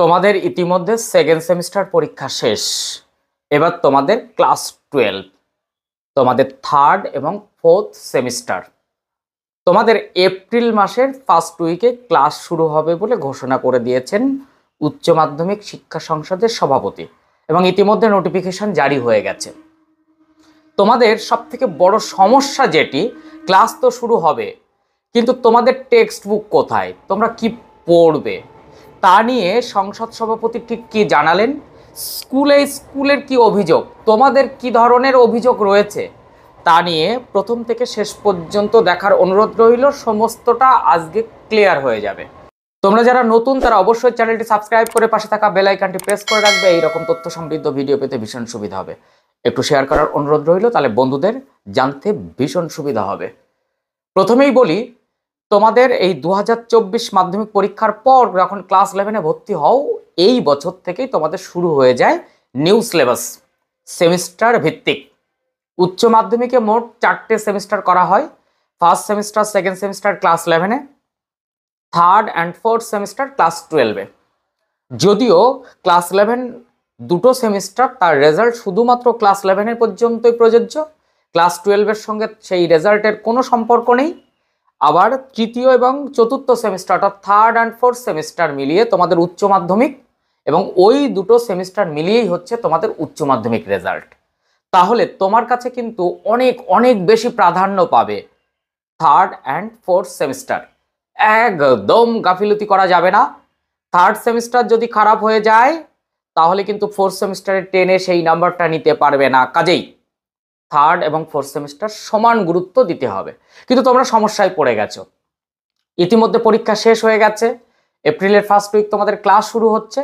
তোমাদের ইতিমধ্যে second semester পরীক্ষা শেষ। এবার তোমাদের ক্লাস 12, তোমাদের থার্ড এবং ফোর্থ সেমিস্টার। তোমাদের এপ্রিল মাসের ফার্স্ট উইকে ক্লাস শুরু হবে বলে ঘোষণা করে দিয়েছেন উচ্চ মাধ্যমিক শিক্ষা সংসদের সভাপতি, এবং ইতিমধ্যে নোটিফিকেশন জারি হয়ে গেছে। তোমাদের সবথেকে বড় সমস্যা যেটি, ক্লাস তো শুরু হবে, কিন্তু তোমাদের টেক্সট বুক কোথায়, তোমরা কি পড়বে, তা নিয়ে সংসদ সভাপতি ঠিক কি জানালেন। স্কুলের কি অভিযোগ, তোমাদের কি ধরনের অভিযোগ রয়েছে, তা নিয়ে প্রথম থেকে শেষ পর্যন্ত দেখার অনুরোধ রইল। সমস্তটা আজকে ক্লিয়ার হয়ে যাবে। তোমরা যারা নতুন তারা অবশ্যই চ্যানেলটি সাবস্ক্রাইব করে পাশে থাকা বেল আইকনটি প্রেস করে রাখবে। এইরকম তথ্য সমৃদ্ধ ভিডিও পেতে ভীষণ সুবিধা হবে। একটু শেয়ার করার অনুরোধ রইল, তাহলে বন্ধুদের জানতে ভীষণ সুবিধা হবে। প্রথমেই বলি, তোমাদের এই 2024 মাধ্যমিক পরীক্ষার পর যখন ক্লাস 11-এ ভর্তি হও, এই বছর থেকেই তোমাদের শুরু হয়ে যায় নিউ সিলেবাস, সেমিস্টার ভিত্তিক। উচ্চ মাধ্যমিকে মোট 4টে সেমিস্টার করা হয়। First semester, second semester class 11-এ, third and fourth semester class 12-এ। যদিও ক্লাস 11 দুটো সেমিস্টার, তার রেজাল্ট শুধুমাত্র ক্লাস 11-এর পর্যন্তই প্রযোজ্য। ক্লাস 12-এর সঙ্গে সেই রেজাল্টের কোনো সম্পর্ক নেই। আবার তৃতীয় এবং চতুর্থ সেমিস্টার, অর্থাৎ থার্ড অ্যান্ড ফোর্থ সেমিস্টার মিলিয়ে তোমাদের উচ্চ মাধ্যমিক, এবং ওই দুটো সেমিস্টার মিলিয়েই হচ্ছে তোমাদের উচ্চ মাধ্যমিক রেজাল্ট। তাহলে তোমার কাছে কিন্তু অনেক অনেক বেশি প্রাধান্য পাবে থার্ড অ্যান্ড ফোর্থ সেমিস্টার। একদম গাফিলতি করা যাবে না। থার্ড সেমিস্টার যদি খারাপ হয়ে যায় তাহলে কিন্তু ফোর্থ সেমিস্টারে টেনে সেই নাম্বারটা নিতে পারবে না। কাজেই থার্ড এবং ফোর্থ সেমিস্টার সমান গুরুত্ব দিতে হবে। কিন্তু তোমরা সমস্যায় পড়ে গেছো। ইতিমধ্যে পরীক্ষা শেষ হয়ে গেছে, এপ্রিলের ফার্স্ট উইক তোমাদের ক্লাস শুরু হচ্ছে,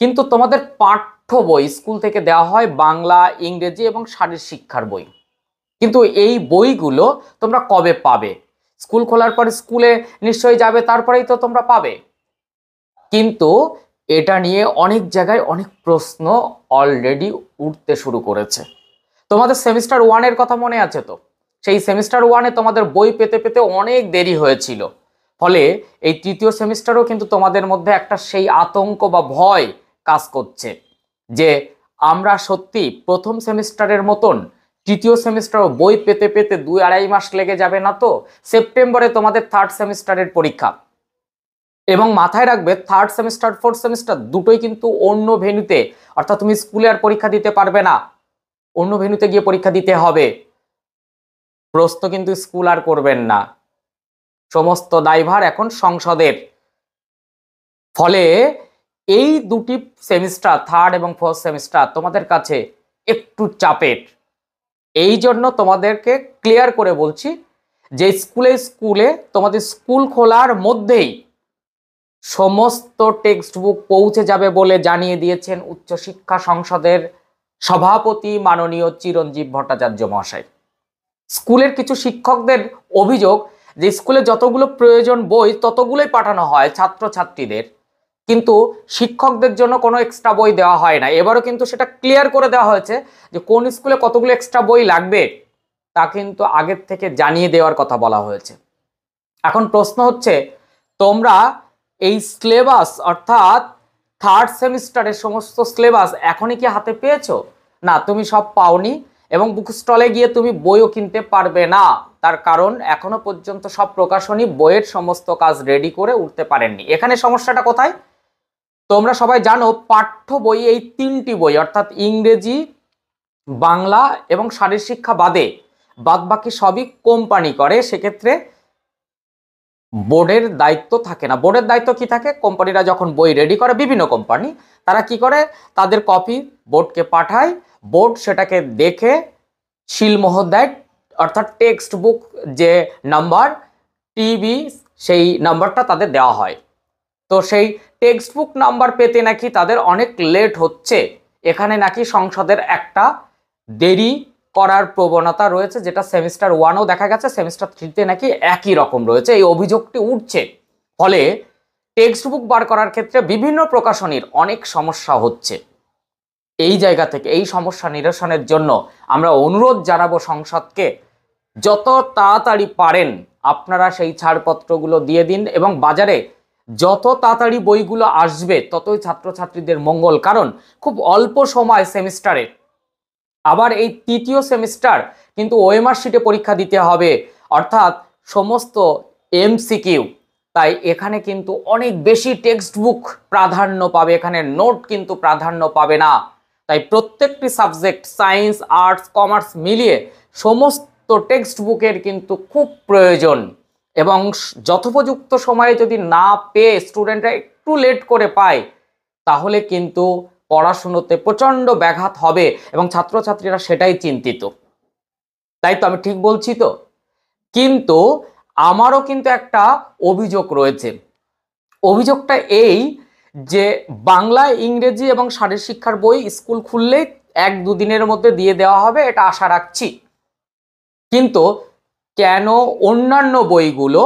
কিন্তু তোমাদের পাঠ্য বই স্কুল থেকে দেওয়া হয় বাংলা, ইংরেজি এবং শারীর শিক্ষার বই। কিন্তু এই বইগুলো তোমরা কবে পাবে? স্কুল খোলার পর স্কুলে নিশ্চয়ই যাবে, তারপরেই তো তোমরা পাবে। কিন্তু এটা নিয়ে অনেক জায়গায় অনেক প্রশ্ন অলরেডি উঠতে শুরু করেছে। তোমাদের সেমিস্টার 1-এর কথা মনে আছে তো? সেই সেমিস্টার 1-এ তোমাদের বই পেতে পেতে অনেক দেরি হয়েছিল। ফলে এই তৃতীয় সেমিস্টারও কিন্তু তোমাদের মধ্যে একটা সেই আতঙ্ক বা ভয় কাজ করছে যে আমরা সত্যি প্রথম সেমিস্টারের মতন তৃতীয় সেমিস্টারও বই পেতে পেতে 2-2.5 মাস লেগে যাবে না তো? সেপ্টেম্বরে তোমাদের থার্ড সেমিস্টারের পরীক্ষা। এবং মাথায় রাখবে, থার্ড সেমিস্টার, ফোর্থ সেমিস্টার দুটোই কিন্তু অন্য ভেন্যুতে, অর্থাৎ তুমি স্কুলে আর পরীক্ষা দিতে পারবে না, অন্য ভেন্যুতে গিয়ে পরীক্ষা দিতে হবে। প্রশ্ন কিন্তু স্কুল আর করবেন না, সমস্ত দায়ভার এখন সংসদের। ফলে এই দুটি সেমিস্টার, থার্ড এবং ফোর্থ সেমিস্টার তোমাদের কাছে একটু চাপের। এই জন্য তোমাদেরকে ক্লিয়ার করে বলছি যে স্কুলে তোমাদের স্কুল খোলার মধ্যেই সমস্ত টেক্সট বুক পৌঁছে যাবে বলে জানিয়ে দিয়েছেন উচ্চশিক্ষা সংসদের সভাপতি মাননীয় চিরঞ্জীব ভট্টাচার্য মহাশয়। স্কুলের কিছু শিক্ষকদের অভিযোগ যে স্কুলে যতগুলো প্রয়োজন বই ততগুলোই পাঠানো হয় ছাত্রছাত্রীদের, কিন্তু শিক্ষকদের জন্য কোনো এক্সট্রা বই দেওয়া হয় না। এবারও কিন্তু সেটা ক্লিয়ার করে দেওয়া হয়েছে যে কোন স্কুলে কতগুলো এক্সট্রা বই লাগবে তা কিন্তু আগের থেকে জানিয়ে দেওয়ার কথা বলা হয়েছে। এখন প্রশ্ন হচ্ছে, তোমরা এই সিলেবাস অর্থাৎ থার্ড সেমিস্টারের সমস্ত সিলেবাস এখনই কি হাতে পেয়েছো? না, তুমি সব পাওনি, এবং বুক স্টলে গিয়ে তুমি বইও কিনতে পারবে না। তার কারণ এখনো পর্যন্ত সব প্রকাশনী বইয়ের সমস্ত কাজ রেডি করে উঠতে পারেননি। এখানে সমস্যাটা কোথায়? তোমরা সবাই জানো পাঠ্য বই, এই 3টি বই অর্থাৎ ইংরেজি, বাংলা এবং শারীর শিক্ষা বাদ বাকি সবই কোম্পানি করে। সেক্ষেত্রে বোর্ডের দায়িত্ব থাকে না। বোর্ডের দায়িত্ব কি থাকে? কোম্পানিরা যখন বই রেডি করে, বিভিন্ন কোম্পানি, তারা কি করে, তাদের কপি বোর্ডকে পাঠায়, বোর্ড সেটাকে দেখে সিলমোহর দেয়, অর্থাৎ টেক্সট বুক যে নাম্বার টিবি সেই নাম্বারটা তাদের দেওয়া হয়। তো সেই টেক্সট বুক নাম্বার পেতে নাকি তাদের অনেক লেট হচ্ছে। এখানে নাকি সংসদের একটা দেরি করার প্রবণতা রয়েছে, যেটা সেমিস্টার 1-ও দেখা গেছে, সেমিস্টার 3-তে নাকি একই রকম রয়েছে, এই অভিযোগটি উঠছে। ফলে টেক্সট বুক বার করার ক্ষেত্রে বিভিন্ন প্রকাশনীর অনেক সমস্যা হচ্ছে। এই জায়গা থেকে এই সমস্যা নিরসনের জন্য আমরা অনুরোধ জানাবো সংসদকে, যত তাড়াতাড়ি পারেন আপনারা সেই ছাড়পত্রগুলো দিয়ে দিন, এবং বাজারে যত তাড়াতাড়ি বইগুলো আসবে ততই ছাত্রছাত্রীদের মঙ্গল, কারণ খুব অল্প সময় সেমিস্টারে, আবার এই তৃতীয় সেমিস্টার কিন্তু ওএমআর শিটে পরীক্ষা দিতে হবে, অর্থাৎ সমস্ত এমসিকিউ। তাই এখানে কিন্তু অনেক বেশি টেক্সট বুক প্রাধান্য পাবে, এখানে নোট কিন্তু প্রাধান্য পাবে না। তাই প্রত্যেকটি সাবজেক্ট, সায়েন্স, আর্টস, কমার্স মিলিয়ে সমস্ত টেক্সট বুকের কিন্তু খুব প্রয়োজন। এবং যথোপযুক্ত সময়ে যদি না পেয়ে স্টুডেন্টরা একটু লেট করে পায়, তাহলে কিন্তু পড়াশুনোতে প্রচণ্ড ব্যাঘাত হবে এবং ছাত্রছাত্রীরা সেটাই চিন্তিত। তাই তো আমি ঠিক বলছি তো? কিন্তু আমারও কিন্তু একটা অভিযোগ রয়েছে। অভিযোগটা এই যে বাংলা, ইংরেজি এবং শারীরশিক্ষার বই স্কুল খুললেই 1-2 দিনের মধ্যে দিয়ে দেওয়া হবে, এটা আশা রাখছি। কিন্তু কেন অন্যান্য বইগুলো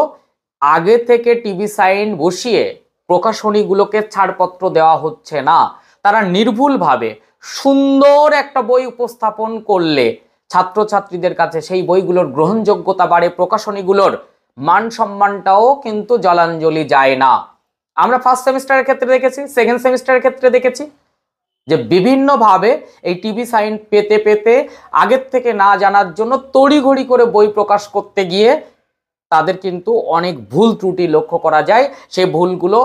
আগে থেকে টিভি সাইন বসিয়ে প্রকাশনীগুলোকে ছাড়পত্র দেওয়া হচ্ছে না? তারা নির্ভুলভাবে সুন্দর একটা বই উপস্থাপন করলে ছাত্রছাত্রীদের কাছে সেই বইগুলোর গ্রহণযোগ্যতা বাড়ে, প্রকাশনীগুলোর মান সম্মানটাও কিন্তু জলাঞ্জলি যায় না। আমরা ফার্স্ট সেমিস্টারের ক্ষেত্রে দেখেছি, সেকেন্ড সেমিস্টারের ক্ষেত্রে দেখেছি যে বিভিন্নভাবে এই টিভি সাইন পেতে পেতে আগের থেকে না জানার জন্য তড়িঘড়ি করে বই প্রকাশ করতে গিয়ে তাদের কিন্তু অনেক ভুল ত্রুটি লক্ষ্য করা যায়। সেই ভুলগুলো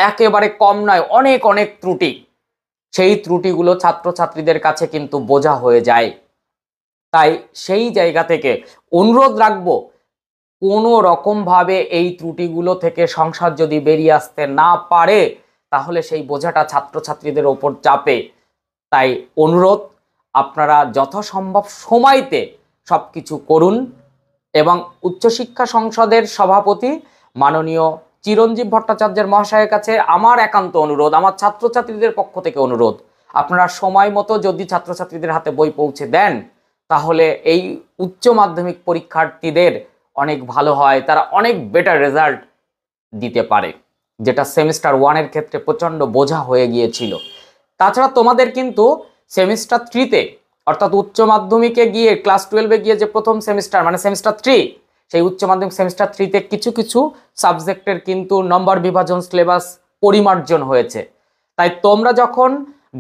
একেবারে কম নয়, অনেক অনেক ত্রুটি। সেই ত্রুটিগুলো ছাত্রছাত্রীদের কাছে কিন্তু বোঝা হয়ে যায়। তাই সেই জায়গা থেকে অনুরোধ রাখবো, কোনো রকমভাবে এই ত্রুটিগুলো থেকে সংসার যদি বেরিয়ে আসতে না পারে, তাহলে সেই বোঝাটা ছাত্রছাত্রীদের ওপর চাপে। তাই অনুরোধ, আপনারা যথাসম্ভব সময়তে সব কিছু করুন। এবং উচ্চশিক্ষা সংসদের সভাপতি মাননীয় চিরঞ্জীব ভট্টাচার্যের মহাশয়ের কাছে আমার একান্ত অনুরোধ, আমার ছাত্রছাত্রীদের পক্ষ থেকে অনুরোধ, আপনারা সময় মতো যদি ছাত্রছাত্রীদের হাতে বই পৌঁছে দেন, তাহলে এই উচ্চ মাধ্যমিক পরীক্ষার্থীদের অনেক ভালো হয়, তারা অনেক বেটার রেজাল্ট দিতে পারে, যেটা সেমিস্টার 1-এর ক্ষেত্রে প্রচণ্ড বোঝা হয়ে গিয়েছিল। তাছাড়া তোমাদের কিন্তু সেমিস্টার 3-তে, অর্থাৎ উচ্চ মাধ্যমিকে গিয়ে ক্লাস 12-এ গিয়ে যে প্রথম সেমিস্টার মানে সেমিস্টার 3, সেই উচ্চ মাধ্যমিক সেমিস্টার 3-তে কিছু কিছু সাবজেক্টের কিন্তু নম্বর বিভাজন সিলেবাস পরিমার্জন হয়েছে। তাই তোমরা যখন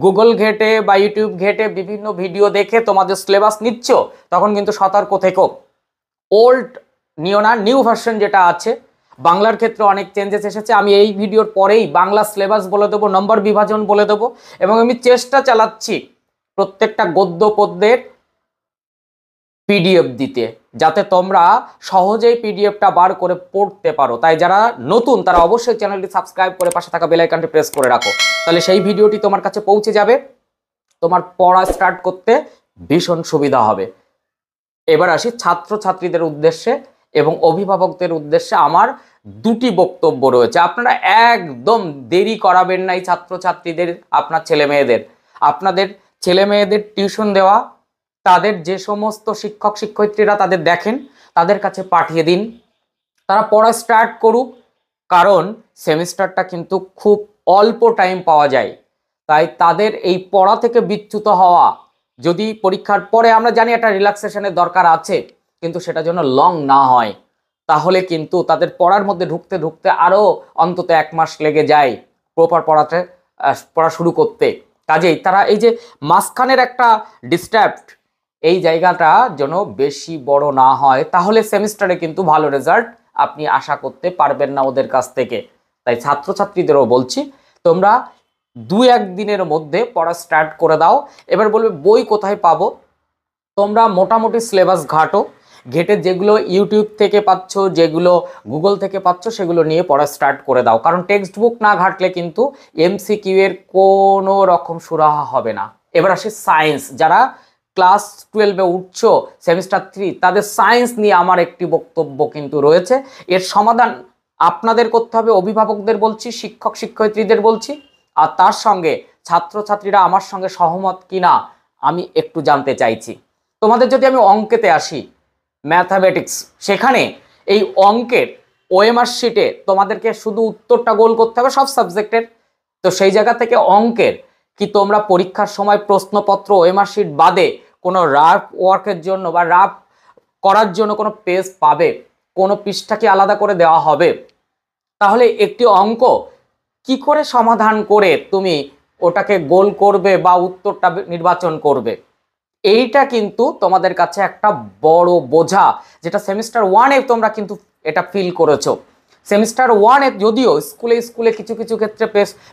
গুগল ঘেটে বা ইউটিউব ঘেটে বিভিন্ন ভিডিও দেখে তোমাদের সিলেবাস নিচ্ছ, তখন কিন্তু সতর্ক থেকো। ওল্ড নিও না, নিউ ভার্সন যেটা আছে। বাংলার ক্ষেত্রে অনেক চেঞ্জেস এসেছে, আমি এই ভিডিওর পরেই বাংলা সিলেবাস বলে দেবো, নম্বর বিভাজন বলে দেবো, এবং আমি চেষ্টা চালাচ্ছি প্রত্যেকটা গদ্য পদ্যের পিডিএফ দিতে, যাতে তোমরা সহজেই পিডিএফটা বার করে পড়তে পারো। তাই যারা নতুন তারা অবশ্যই চ্যানেলটি সাবস্ক্রাইব করে পাশে থাকা বেল আইকনটি প্রেস করে রাখো, তাহলে সেই ভিডিওটি তোমার কাছে পৌঁছে যাবে, তোমার পড়া স্টার্ট করতে ভীষণ সুবিধা হবে। এবার আসি ছাত্রছাত্রীদের উদ্দেশ্যে এবং অভিভাবকদের উদ্দেশ্যে আমার দুটি বক্তব্য রয়েছে। আপনারা একদম দেরি করাবেন না এই ছাত্রছাত্রীদের, আপনার ছেলে মেয়েদের, আপনাদের ছেলে মেয়েদের টিউশন দেওয়া, তাদের যে সমস্ত শিক্ষক শিক্ষয়িত্রীরা তাদের দেখেন তাদের কাছে পাঠিয়ে দিন, তারা পড়া স্টার্ট করুক। কারণ সেমিস্টারটা কিন্তু খুব অল্প টাইম পাওয়া যায়, তাই তাদের এই পড়া থেকে বিচ্যুত হওয়া, যদি পরীক্ষার পরে আমরা জানি একটা রিল্যাক্সেশনের দরকার আছে, কিন্তু সেটা যেন লং না হয়, তাহলে কিন্তু তাদের পড়ার মধ্যে ঢুকতে ঢুকতে আরও অন্তত 1 মাস লেগে যায় প্রপার পড়া শুরু করতে। কাজেই তারা এই যে মাঝখানের একটা ডিস্টার্বড, এই জায়গাটা যেন বেশি বড় না হয়, তাহলে সেমিস্টারে কিন্তু ভালো রেজাল্ট আপনি আশা করতে পারবেন না ওদের কাছ থেকে। তাই ছাত্রছাত্রীদেরও বলছি, তোমরা 2-1 দিনের মধ্যে পড়া স্টার্ট করে দাও। এবার বলবে বই কোথায় পাবো? তোমরা মোটামুটি সিলেবাস ঘাটো, ঘেটে যেগুলো ইউটিউব থেকে পাচ্ছ, যেগুলো গুগল থেকে পাচ্ছ, সেগুলো নিয়ে পড়া স্টার্ট করে দাও। কারণ টেক্সট বুক না ঘাটলে কিন্তু এমসিকিউ এর কোনো রকম সুরাহা হবে না। এবার আসে সায়েন্স, যারা ক্লাস 12-এ উঠছো সেমিস্টার 3, তাদের সায়েন্স নিয়ে আমার একটি বক্তব্য কিন্তু রয়েছে। এর সমাধান আপনাদের করতে হবে, অভিভাবকদের বলছি, শিক্ষক শিক্ষয়িত্রীদের বলছি। আর তার সঙ্গে ছাত্রছাত্রীরা আমার সঙ্গে সহমত কিনা আমি একটু জানতে চাইছি। তোমাদের যদি আমি অঙ্কেতে আসি, ম্যাথামেটিক্স, সেখানে এই অঙ্কের ওএমআর শিটে তোমাদেরকে শুধু উত্তরটা গোল করতে হবে সব সাবজেক্টের। তো সেই জায়গা থেকে অঙ্কের কি তোমরা পরীক্ষার সময় প্রশ্নপত্র ওএমআর শিট বাদে কোনো রাফ ওয়ার্কের জন্য বা রাফ করার জন্য কোনো পেজ পাবে? কোনো পৃষ্ঠা কি আলাদা করে দেওয়া হবে? তাহলে একটি অঙ্ক কি করে সমাধান করে তুমি ওটাকে গোল করবে বা উত্তরটা নির্বাচন করবে, এইটা কিন্তু তোমাদের কাছে একটা বড় বোঝা, যেটা সেমিস্টার ওয়ানে তোমরা কিন্তু এটা ফিল করেছো। সেমিস্টার ওয়ানে যদিও স্কুলে স্কুলে কিছু কিছু ক্ষেত্রে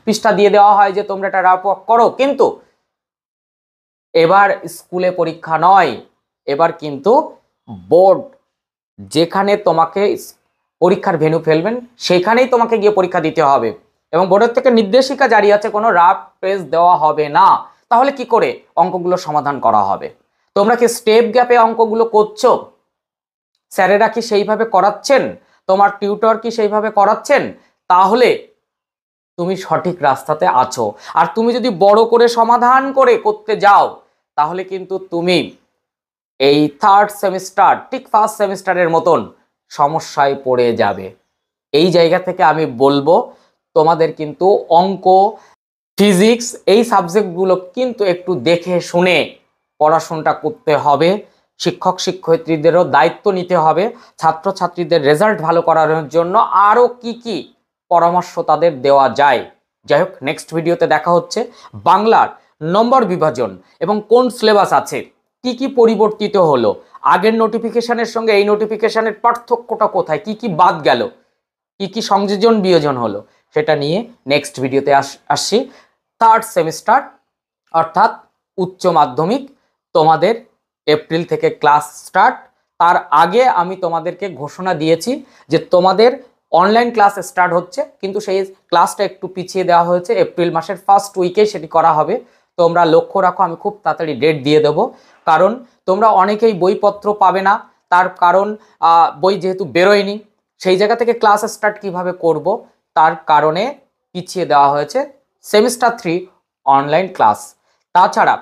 পৃষ্ঠা দিয়ে দেওয়া হয় যে তোমরা এটা রাপ করো, কিন্তু এবার স্কুলে পরীক্ষা নয়, এবার কিন্তু বোর্ড, যেখানে তোমাকে পরীক্ষার ভেন্যু ফেলবেন সেখানেই তোমাকে গিয়ে পরীক্ষা দিতে হবে, এবং বোর্ডের থেকে নির্দেশিকা জারি আছে কোনো রাফ পেজ দেওয়া হবে না। তাহলে কি করে অঙ্কগুলো সমাধান করা হবে? তোমরা কি স্টেপ গ্যাপে অঙ্কগুলো করছো? স্যারেরা কি সেইভাবে করাচ্ছেন? তোমার টিউটর কি সেইভাবে করাচ্ছেন? তাহলে তুমি সঠিক রাস্তাতে আছো। আর তুমি যদি বড় করে সমাধান করে করতে যাও, তাহলে কিন্তু তুমি এই থার্ড সেমিস্টার ঠিক ফার্স্ট সেমিস্টারের মতন সমস্যায় পড়ে যাবে। এই জায়গা থেকে আমি বলবো তোমাদের কিন্তু অঙ্ক, ফিজিক্স এই সাবজেক্টগুলো কিন্তু একটু দেখে শুনে পড়াশোনাটা করতে হবে। শিক্ষক শিক্ষয়িত্রীদেরও দায়িত্ব নিতে হবে ছাত্রছাত্রীদের রেজাল্ট ভালো করানোর জন্য আরও কি কি পরামর্শ তাদের দেওয়া যায়। যাই হোক, নেক্সট ভিডিওতে দেখা হচ্ছে। বাংলার নম্বর বিভাজন এবং কোন সিলেবাস আছে, কি কি পরিবর্তিত হলো, আগের নোটিফিকেশনের সঙ্গে এই নোটিফিকেশনের পার্থক্যটা কোথায়, কি কি বাদ গেল, কি কি সংযোজন বিয়োজন হলো, সেটা নিয়ে নেক্সট ভিডিওতে আসছি। থার্ড সেমিস্টার অর্থাৎ উচ্চ মাধ্যমিক, তোমাদের এপ্রিল থেকে ক্লাস স্টার্ট। তার আগে আমি তোমাদেরকে ঘোষণা দিয়েছি যে তোমাদের অনলাইন ক্লাস স্টার্ট হচ্ছে, কিন্তু সেই ক্লাসটা একটু পিছিয়ে দেওয়া হয়েছে, এপ্রিল মাসের ফার্স্ট উইকে সেটি করা হবে। তোমরা লক্ষ্য রাখো, আমি খুব তাড়াতাড়ি ডেট দিয়ে দেবো, কারণ তোমরা অনেকেই বইপত্র পাবে না, তার কারণ বই যেহেতু বেরোয়নি, সেই জায়গা থেকে ক্লাস স্টার্ট কিভাবে করব তার কারণে পিছিয়ে দেওয়া হয়েছে সেমিস্টার 3 অনলাইন ক্লাস। তাছাড়া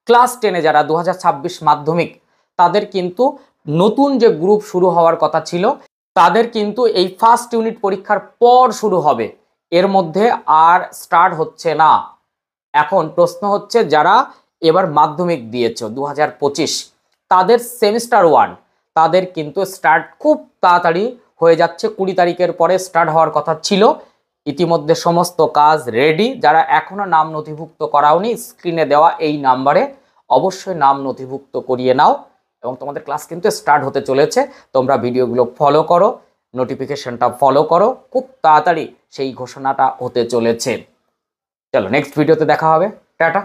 ক্লাস 10-এ যারা 2026 মাধ্যমিক, তাদের কিন্তু নতুন যে গ্রুপ শুরু হওয়ার কথা ছিল, তাদের কিন্তু এই ফার্স্ট ইউনিট পরীক্ষার পর শুরু হবে, এর মধ্যে আর স্টার্ট হচ্ছে না। এখন প্রশ্ন হচ্ছে যারা এবার মাধ্যমিক দিয়েছো 2025, তাদের সেমিস্টার 1 তাদের কিন্তু স্টার্ট খুব তাড়াতাড়ি হয়ে যাচ্ছে, 20 তারিখের পরে স্টার্ট হওয়ার কথা ছিল। ইতিমধ্যে সমস্ত কাজ রেডি, যারা এখনো নাম নথিভুক্ত করাওনি স্ক্রিনে দেওয়া এই নাম্বারে অবশ্যই নাম নথিভুক্ত করিয়ে নাও, এবং তোমাদের ক্লাস কিন্তু স্টার্ট হতে চলেছে। তোমরা ভিডিওগুলো ফলো করো, নোটিফিকেশনটা ফলো করো, খুব তাড়াতাড়ি সেই ঘোষণাটা হতে চলেছে। চলো নেক্সট ভিডিওতে দেখা হবে, টাটা।